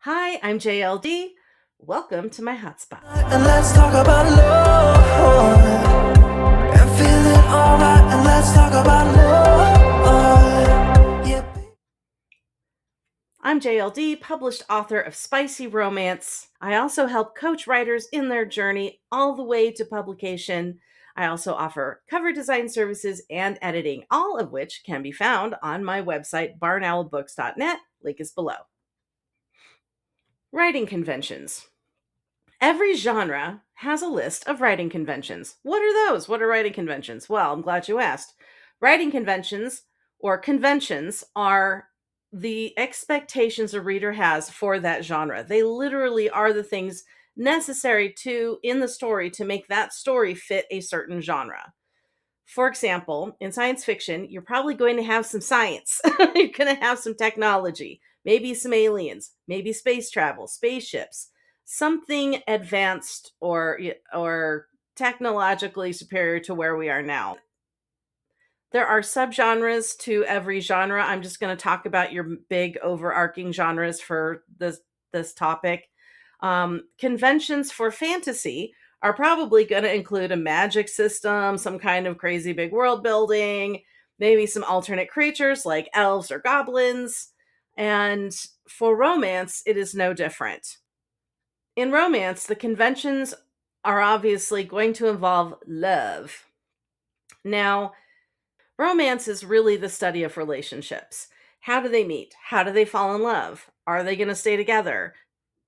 Hi, I'm JLD. Welcome to my hotspot. And let's talk about love and feeling alright. And let's talk about love. Yeah. I'm JLD, published author of Spicy Romance. I also help coach writers in their journey all the way to publication. I also offer cover design services and editing, all of which can be found on my website, barnowlbooks.net. Link is below. Writing conventions. Every genre has a list of writing conventions. What are those? What are writing conventions? Well, I'm glad you asked. Writing conventions or conventions are the expectations a reader has for that genre. They literally are the things necessary to in the story to make that story fit a certain genre. For example, in science fiction, you're probably going to have some science. You're going to have some technology, maybe some aliens, maybe space travel, spaceships, something advanced or technologically superior to where we are now. There are subgenres to every genre. I'm just going to talk about your big overarching genres for this topic. Conventions for fantasy are probably going to include a magic system, some kind of crazy big world building, maybe some alternate creatures like elves or goblins. And for romance, it is no different. In romance, the conventions are obviously going to involve love. Now, romance is really the study of relationships. How do they meet? How do they fall in love? Are they going to stay together?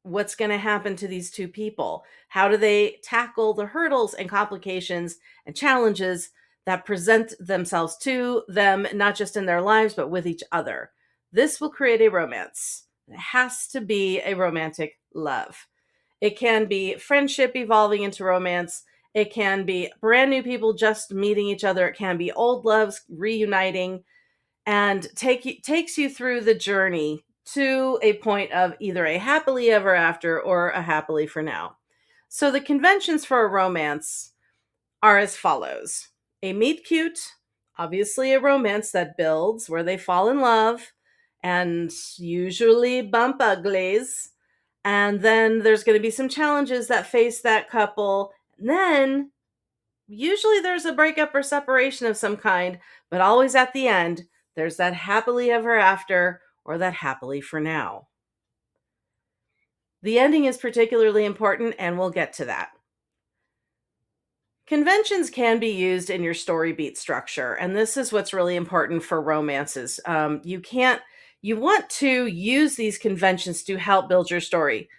What's going to happen to these two people? How do they tackle the hurdles and complications and challenges that present themselves to them, not just in their lives, but with each other? This will create a romance. It has to be a romantic love. It can be friendship evolving into romance. It can be brand new people just meeting each other. It can be old loves reuniting and takes you through the journey to a point of either a happily ever after or a happily for now. So the conventions for a romance are as follows. A meet cute, obviously a romance that builds where they fall in love and usually bump uglies. And then there's going to be some challenges that face that couple. And then usually there's a breakup or separation of some kind, but always at the end, there's that happily ever after or that happily for now. The ending is particularly important, and we'll get to that. Conventions can be used in your story beat structure, and this is what's really important for romances. You want to use these conventions to help build your story.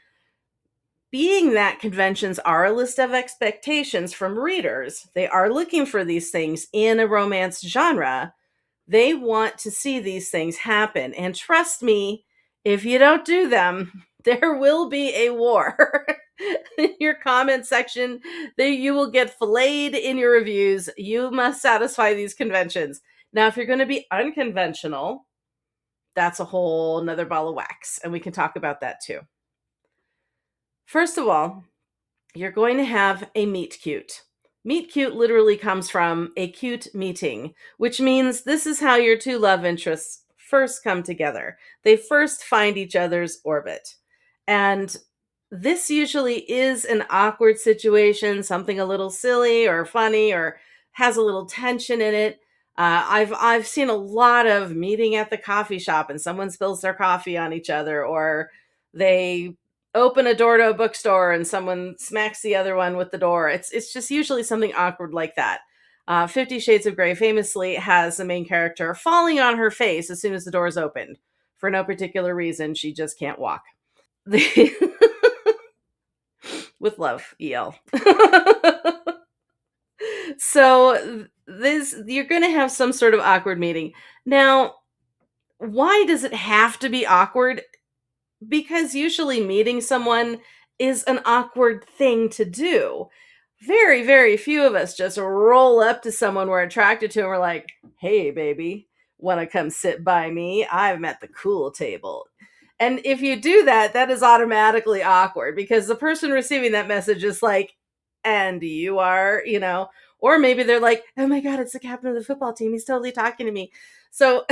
Being that conventions are a list of expectations from readers, they are looking for these things in a romance genre. They want to see these things happen. And trust me, if you don't do them, there will be a war. In your comment section, you will get filleted in your reviews. You must satisfy these conventions. Now, if you're going to be unconventional, that's a whole nother ball of wax, and we can talk about that too. First of all, you're going to have a meet cute. Meet cute literally comes from a cute meeting, which means this is how your two love interests first come together. They first find each other's orbit. And this usually is an awkward situation, something a little silly or funny or has a little tension in it. I've seen a lot of meeting at the coffee shop and someone spills their coffee on each other, or they open a door to a bookstore and someone smacks the other one with the door. It's just usually something awkward like that. 50 Shades of Grey famously has the main character falling on her face as soon as the door is opened. For no particular reason, she just can't walk. With love, EL. So this you're going to have some sort of awkward meeting. Now, why does it have to be awkward? Because usually meeting someone is an awkward thing to do. Very, very few of us just roll up to someone we're attracted to and we're like, hey, baby, want to come sit by me? I'm at the cool table. And if you do that, that is automatically awkward because the person receiving that message is like, and you are, or maybe they're like, oh my God, it's the captain of the football team. He's totally talking to me. So,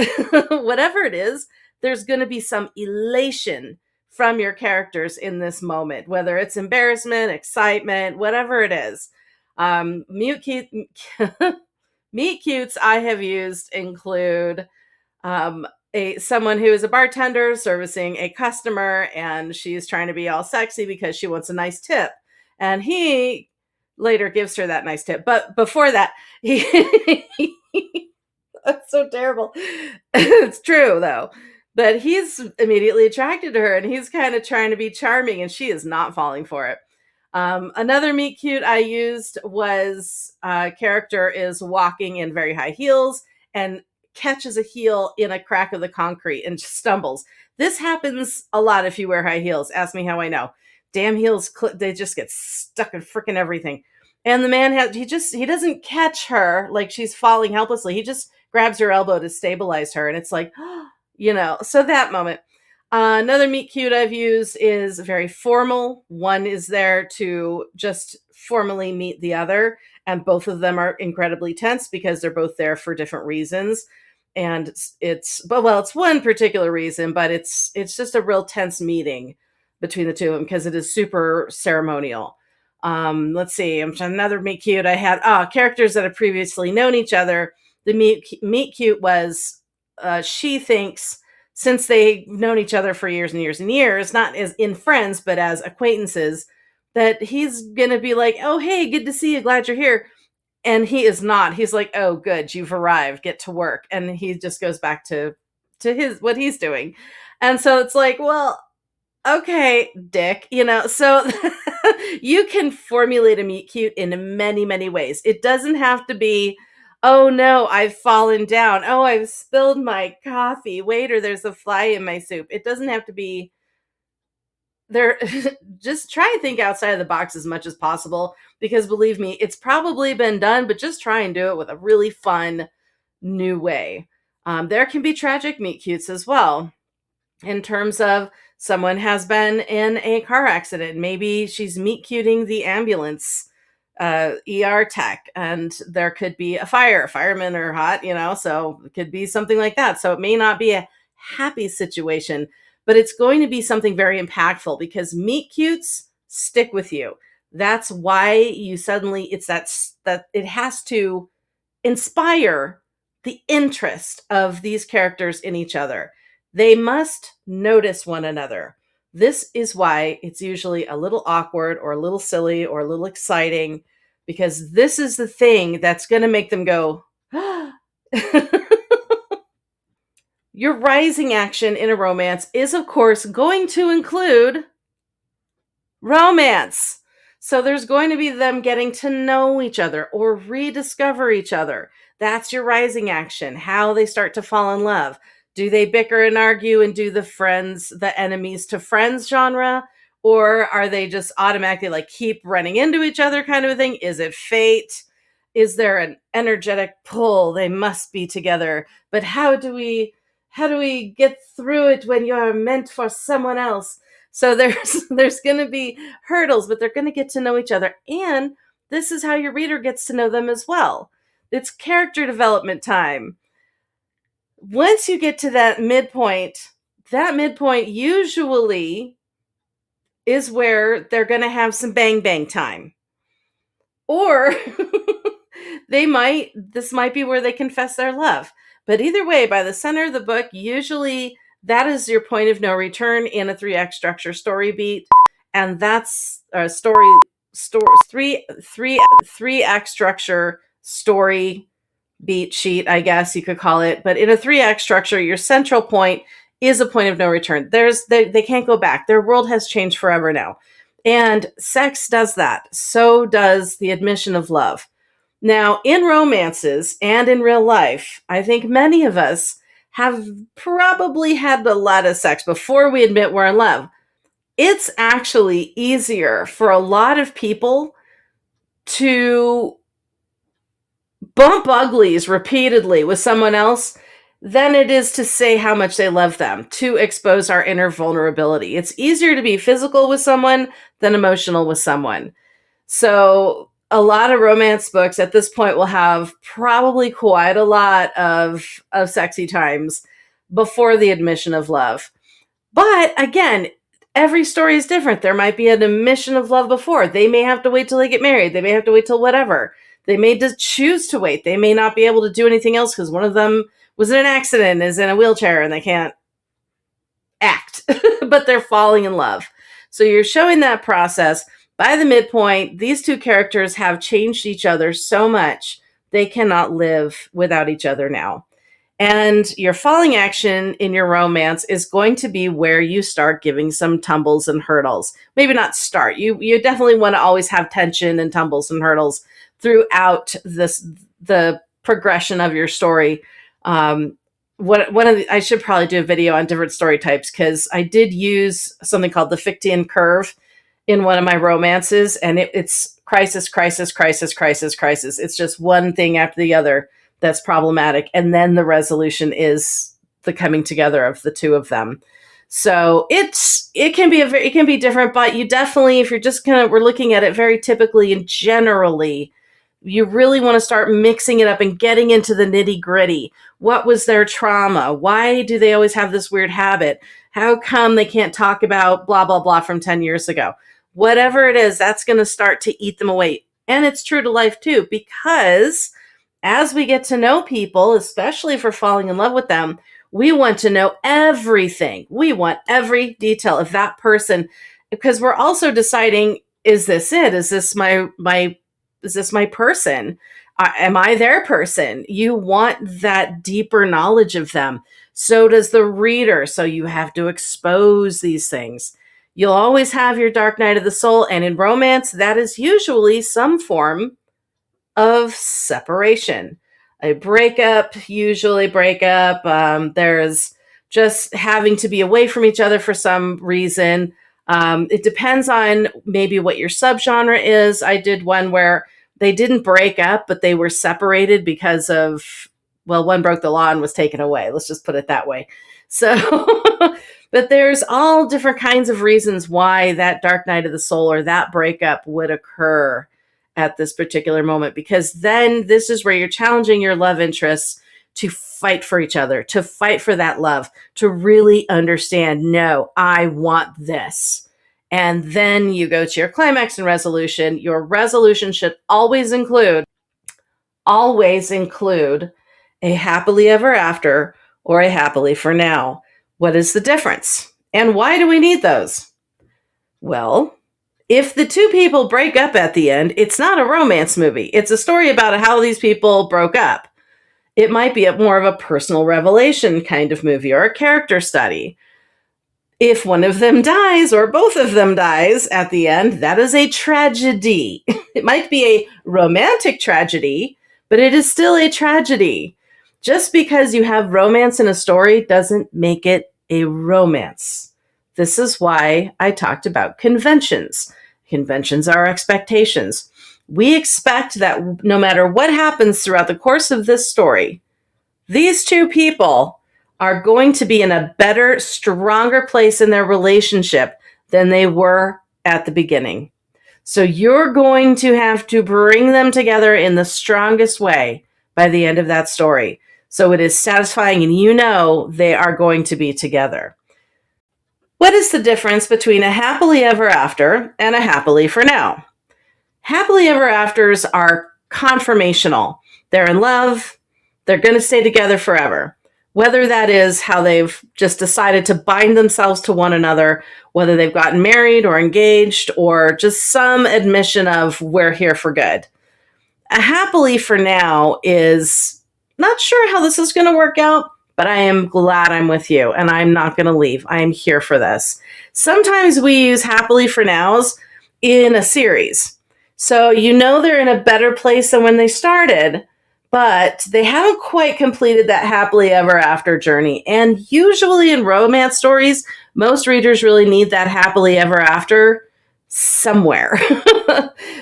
whatever it is, there's going to be some elation from your characters in this moment, whether it's embarrassment, excitement, whatever it is. Mute cute, meet cutes I have used include someone who is a bartender servicing a customer, and she's trying to be all sexy because she wants a nice tip, and he later gives her that nice tip. But before that, he that's so terrible. It's true though. But he's immediately attracted to her, and he's kind of trying to be charming, and she is not falling for it. Another meet cute I used was character is walking in very high heels and catches a heel in a crack of the concrete and stumbles. This happens a lot if you wear high heels. Ask me how I know. Damn heels, they just get stuck in freaking everything. And the man he doesn't catch her like she's falling helplessly. He just grabs her elbow to stabilize her, and it's like, so that moment. Another meet cute I've used is very formal. One is there to just formally meet the other, and both of them are incredibly tense because they're both there for different reasons. And it's one particular reason, but it's just a real tense meeting between the two of them because it is super ceremonial. Let's see, another meet cute I had. Characters that have previously known each other. The meet cute was she thinks, since they've known each other for years and years and years, not as in friends, but as acquaintances, that he's going to be like, oh, hey, good to see you. Glad you're here. And he is not. He's like, oh, good, you've arrived. Get to work. And he just goes back to what he's doing. And so it's like, well, okay, dick, so you can formulate a meet cute in many, many ways. It doesn't have to be, oh no, I've fallen down. Oh, I've spilled my coffee. Waiter, there's a fly in my soup. It doesn't have to be there. Just try and think outside of the box as much as possible, because believe me, it's probably been done, but just try and do it with a really fun new way. There can be tragic meet cutes as well, in terms of someone has been in a car accident. Maybe she's meet cuting the ambulance ER tech, and there could be a fire. Firemen are hot, so it could be something like that. So it may not be a happy situation, but it's going to be something very impactful because meet cutes stick with you. That's why it's that it has to inspire the interest of these characters in each other. They must notice one another. This is why it's usually a little awkward or a little silly or a little exciting, because this is the thing that's going to make them go, Your rising action in a romance is, of course, going to include romance. So there's going to be them getting to know each other or rediscover each other. That's your rising action, how they start to fall in love. Do they bicker and argue and do the enemies to friends genre? Or are they just automatically like keep running into each other kind of a thing? Is it fate? Is there an energetic pull? They must be together. But how do we get through it when you're meant for someone else? So there's going to be hurdles, but they're going to get to know each other. And this is how your reader gets to know them as well. It's character development time. Once you get to that midpoint usually is where they're going to have some bang bang time. Or this might be where they confess their love. But either way, by the center of the book, usually that is your point of no return in a 3-act structure story beat. And that's a three-act structure story beat sheet, I guess you could call it. But in a 3-act structure, your central point is a point of no return. They can't go back. Their world has changed forever now. And sex does that. So does the admission of love. Now, in romances and in real life, I think many of us have probably had a lot of sex before we admit we're in love. It's actually easier for a lot of people to bump uglies repeatedly with someone else than it is to say how much they love them, to expose our inner vulnerability. It's easier to be physical with someone than emotional with someone. So a lot of romance books at this point will have probably quite a lot of sexy times before the admission of love. But again, every story is different. There might be an admission of love before. They may have to wait till they get married. They may have to wait till whatever. They may just choose to wait. They may not be able to do anything else because one of them was in an accident, is in a wheelchair, and they can't act, but they're falling in love. So you're showing that process. By the midpoint, these two characters have changed each other so much they cannot live without each other now. And your falling action in your romance is going to be where you start giving some tumbles and hurdles. Maybe not start. You definitely want to always have tension and tumbles and hurdles throughout the progression of your story. I should probably do a video on different story types, because I did use something called the Fichtean curve in one of my romances, and it's crisis, crisis, crisis, crisis, crisis. It's just one thing after the other that's problematic, and then the resolution is the coming together of the two of them. So it can be different, but you definitely, if you're just we're looking at it very typically and generally, you really want to start mixing it up and getting into the nitty gritty. What was their trauma? Why do they always have this weird habit? How come they can't talk about blah, blah, blah from 10 years ago? Whatever it is, that's going to start to eat them away. And it's true to life too, because as we get to know people, especially if we're falling in love with them, we want to know everything. We want every detail of that person, because we're also deciding, is this it? Is this my person? Am I their person? You want that deeper knowledge of them. So does the reader. So you have to expose these things. You'll always have your dark night of the soul. And in romance, that is usually some form of separation. A breakup, usually breakup. There's just having to be away from each other for some reason. It depends on maybe what your subgenre is. I did one where they didn't break up, but they were separated because of, well, one broke the law and was taken away. Let's just put it that way. So, but there's all different kinds of reasons why that dark night of the soul or that breakup would occur at this particular moment, because then this is where you're challenging your love interests to fight for each other, to fight for that love, to really understand, no, I want this. And then you go to your climax and resolution. Your resolution should always include a happily ever after or a happily for now. What is the difference? And why do we need those? Well, if the two people break up at the end, it's not a romance movie. It's a story about how these people broke up. It might be more of a personal revelation kind of movie or a character study. If one of them dies or both of them dies at the end, that is a tragedy. It might be a romantic tragedy, but it is still a tragedy. Just because you have romance in a story doesn't make it a romance. This is why I talked about conventions. Conventions are expectations. We expect that no matter what happens throughout the course of this story, these two people are going to be in a better, stronger place in their relationship than they were at the beginning. So you're going to have to bring them together in the strongest way by the end of that story. So it is satisfying, and you know they are going to be together. What is the difference between a happily ever after and a happily for now? Happily ever afters are confirmational. They're in love. They're going to stay together forever. Whether that is how they've just decided to bind themselves to one another, whether they've gotten married or engaged, or just some admission of we're here for good. A happily for now is not sure how this is going to work out, but I am glad I'm with you and I'm not going to leave. I am here for this. Sometimes we use happily for nows in a series. So you know they're in a better place than when they started, but they haven't quite completed that happily ever after journey. And usually in romance stories, most readers really need that happily ever after somewhere.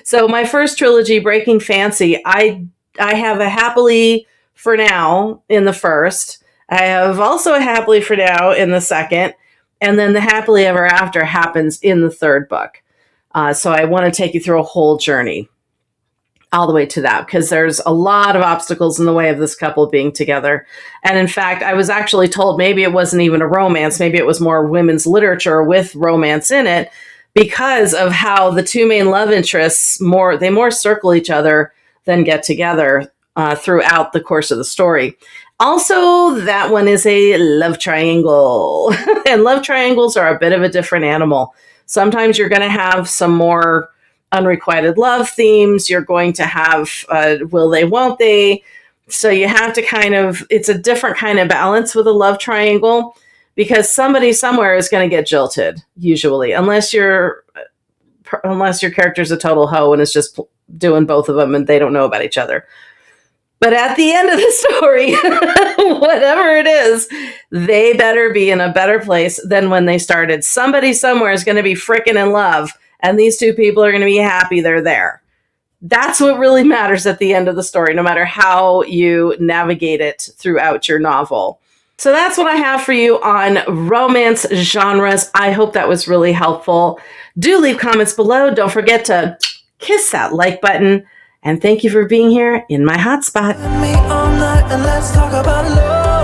So my first trilogy, Breaking Fancy, I have a happily for now in the first. I have also a happily for now in the second. And then the happily ever after happens in the third book. So I want to take you through a whole journey. all the way to that, because there's a lot of obstacles in the way of this couple being together. And in fact, I was actually told maybe it wasn't even a romance, maybe it was more women's literature with romance in it, because of how the two main love interests more circle each other than get together throughout the course of the story. Also, that one is a love triangle. And love triangles are a bit of a different animal. Sometimes you're going to have some more unrequited love themes. You're going to have will they, won't they? So you have to it's a different kind of balance with a love triangle, because somebody somewhere is going to get jilted, usually, unless your character's a total hoe and is just doing both of them and they don't know about each other. But at the end of the story, whatever it is, they better be in a better place than when they started. Somebody somewhere is going to be frickin' in love, and these two people are going to be happy they're there. That's what really matters at the end of the story, no matter how you navigate it throughout your novel. So that's what I have for you on romance genres. I hope that was really helpful. Do leave comments below. Don't forget to kiss that like button. And thank you for being here in my hotspot. Me all night and let's talk about love.